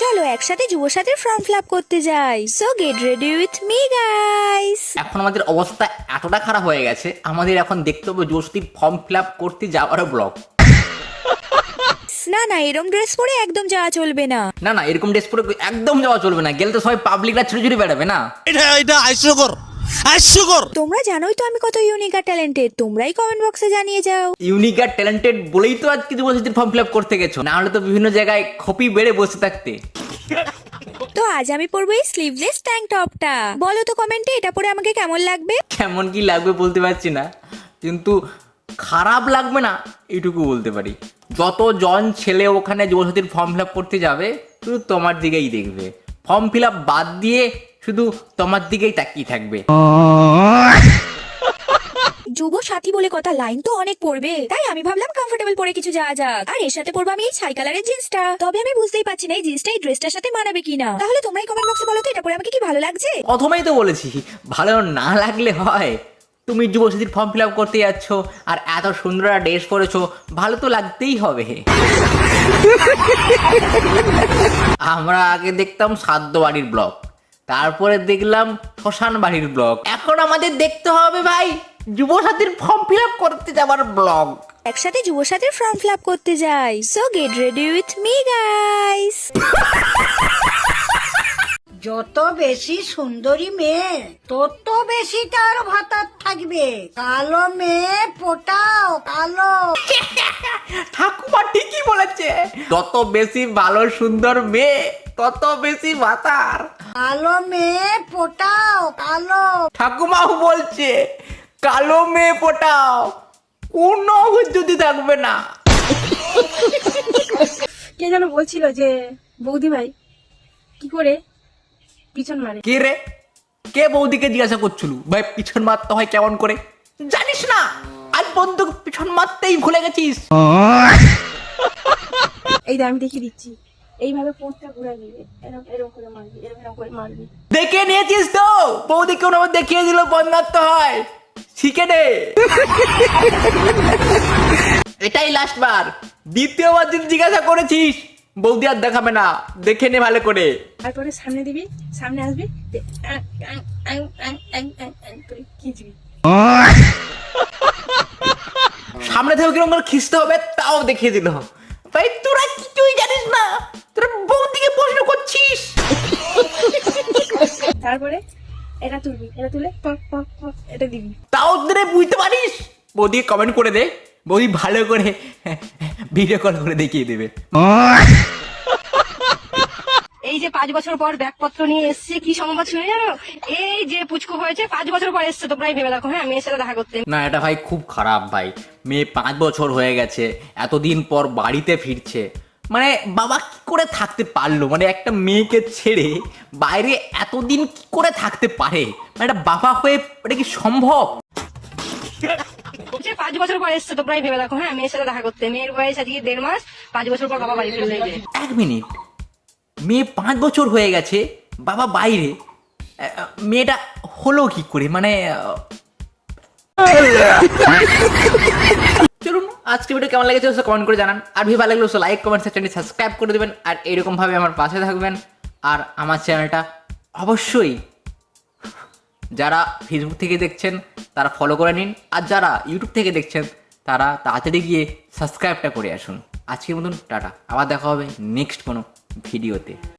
চলো একসাথে যুবসাথীর form fill up করতে যাই। So get ready with me guys. এখন আমাদের অবস্থা এতটা খারাপ হয়ে গেছে, আমাদের এখন দেখতে হবে যুবসাথীর ফর্ম ফিল আপ করতে যাওয়ারও ব্লগ। না না, এরম ড্রেস পরে একদম যাওয়া চলবে না। না না, এরকম ড্রেস পরে একদম যাওয়া চলবে না, গেলে তো সবাই পাবলিকরা ছুটে ছুটে বেড়াবে না। এটা হাস্যকর। তোমরা জানোই তো আমি কত ইউনিক আর ট্যালেন্টেড, তোমরাই কমেন্ট বক্সে জানিয়ে যাও। ইউনিক আর ট্যালেন্টেড বলেই তো আজকে যুবসাথীর ফর্ম ফিল আপ করতে গেছো, না হলে তো বিভিন্ন জায়গায় খপি বেড়ে বসে থাকতে। তো আজ আমি পরবো এই স্লিভলেস ট্যাঙ্ক টপটা। বলো তো কমেন্টে এটা পরে আমাকে কেমন লাগবে। কেমন কি লাগবে বলতে পারছি না, কিন্তু খারাপ লাগবে না এইটুকু বলতে পারি। যতজন ছেলে ওখানে যুবসাথীর ফর্ম ফিল আপ করতে যাবে শুধু তোমার দিকেই দেখবে, ফর্ম ফিল আপ বাদ দিয়ে শুধু তোমার দিকেই তাকিয়ে থাকবে। যুব সাথী বলে কথা, লাইন তো অনেক পড়বে, তাই আমি ভাবলাম কমফোর্টেবল পরে কিছু যাওয়া যাক। আর এর সাথে পরবো আমি এই ছাই কালারের জিন্সটা। তবে আমি বুঝতেই পারছি না এই জিন্সটা এই ড্রেসটার সাথে মানাবে কিনা। তাহলে তোমরাই কমেন্ট বক্সে বলো তো এটা পরে আমাকে কি ভালো লাগছে। প্রথমেই তো বলেছি ভালো না লাগলে হয়, তুমি যুবসাথীর ফর্ম ফিল আপ করতে যাচ্ছ আর এত সুন্দর ড্রেস পরেছো, ভালো তো লাগতেই হবে। আমরা আগে দেখতাম সাদ্য বাড়ির ব্লগ, তারপরে দেখলাম শ্মশান বাড়ির ব্লগ, এখন আমাদের দেখতে হবে ভাই যুবসাথীর ফর্ম ফিল আপ করতে যাওয়ার ব্লগ। একসাথে যুবসাথীর ফর্ম ফিল আপ করতে যাই। So get ready with me guys. যত বেশি সুন্দরী মেয়ে তত বেশি তার ভাতার থাকবে। কালো মেয়ে পোটাও কালো। ঠাকুমা ঠিকই বলেছে, যত বেশি ভালো সুন্দর মেয়ে তত বেশি ভাতার। কালো মেয়ে পোটাও কালো। ঠাকুমাও বলছে কালো মেয়ে পটাও, কোনো যদি থাকবে না। কে যেন বলছিল যে বৌদি ভাই কি করে পিছন মারে। কে রে, কে বৌদিকে জিজ্ঞাসা করছিল ভাই পিছন মারতে হয় কেমন করে, জানিস না? আজ বন্ধু পিছন মারতেই ভুলে গেছিস। এই যে আমি দেখিয়ে দিচ্ছি, এইভাবে পোঁতটা ঘুরে দিবে, এরকম এরকম করে মারবি, এরকম এরকম করে মারবি। দেখে নিয়েছিস তো, বৌদিকে ওনার দেখিয়ে দিল বন্ধ মারতে হয়, শিখে নে। এটাই লাস্ট বার, দ্বিতীয়বার যদি জিজ্ঞাসা করেছিস বৌদি আর দেখাবে না, দেখে নে ভালো করে। তারপরে সামনে দিবি, সামনে আসবি, করে খিঁচবি। সামনে থেকে কিরকম করে খিস্তে হবে তাও দেখিয়ে দিল। ভাই তোরা কিছুই জানিস না, তোরা বৌদিকে প্রশ্ন করছিস। তারপরে এটা তুলবি, এটা তুলে পক পক পক এটা দিবি। তাও তোরা বুঝতে পারিস, বৌদি কমেন্ট করে দে, বৌদি ভালো করে ভিডিও কল করে দেখিয়ে দেবে। এই যে 5 বছর পর ব্যাগপত্র নিয়ে এসছে, কি সংবাদ শুনে জানো? এই যে পুচকু হয়েছে 5 বছর পর এসছে, তোমরাই ভেবে দেখো। হ্যাঁ, মেয়ের সাথে দেখা করতে। না এটা ভাই খুব খারাপ ভাই, মেয়ে 5 বছর হয়ে গেছে, এতদিন পর বাড়িতে ফিরছে, মানে বাবা কি করে থাকতে পারলো, মানে একটা মেয়েকে ছেড়ে বাইরে এতদিন কি করে থাকতে পারে, মানে একটা বাবা হয়ে এটা কি সম্ভব? 5 বছর পর এসছে, তোমরাই ভেবে দেখো। হ্যাঁ, মেয়ের সাথে দেখা করতে। মেয়ের বয়স আজকে 1.5 মাস, 5 বছর পর বাবা বাড়ি ফিরলে। এক মিনিট, মেয়ে 5 বছর হয়ে গেছে, বাবা বাইরে, মেয়েটা হলো কি করে, মানে চলুন আজকে ভিডিও কেমন লেগেছে কমেন্ট করে জানান, আর ভালো লাগলে লাইক কমেন্ট চ্যানেলটি সাবস্ক্রাইব করে দেবেন, আর এরকম ভাবে আমার পাশে থাকবেন। আর আমার চ্যানেলটা অবশ্যই যারা ফেসবুক থেকে দেখছেন তারা ফলো করে নিন, আর যারা ইউটিউব থেকে দেখছেন তারা তাড়াতাড়ি গিয়ে সাবস্ক্রাইবটা করে আসুন। আজকের মতন টাটা, আবার দেখা হবে নেক্সট কোনো ভিডিওতে।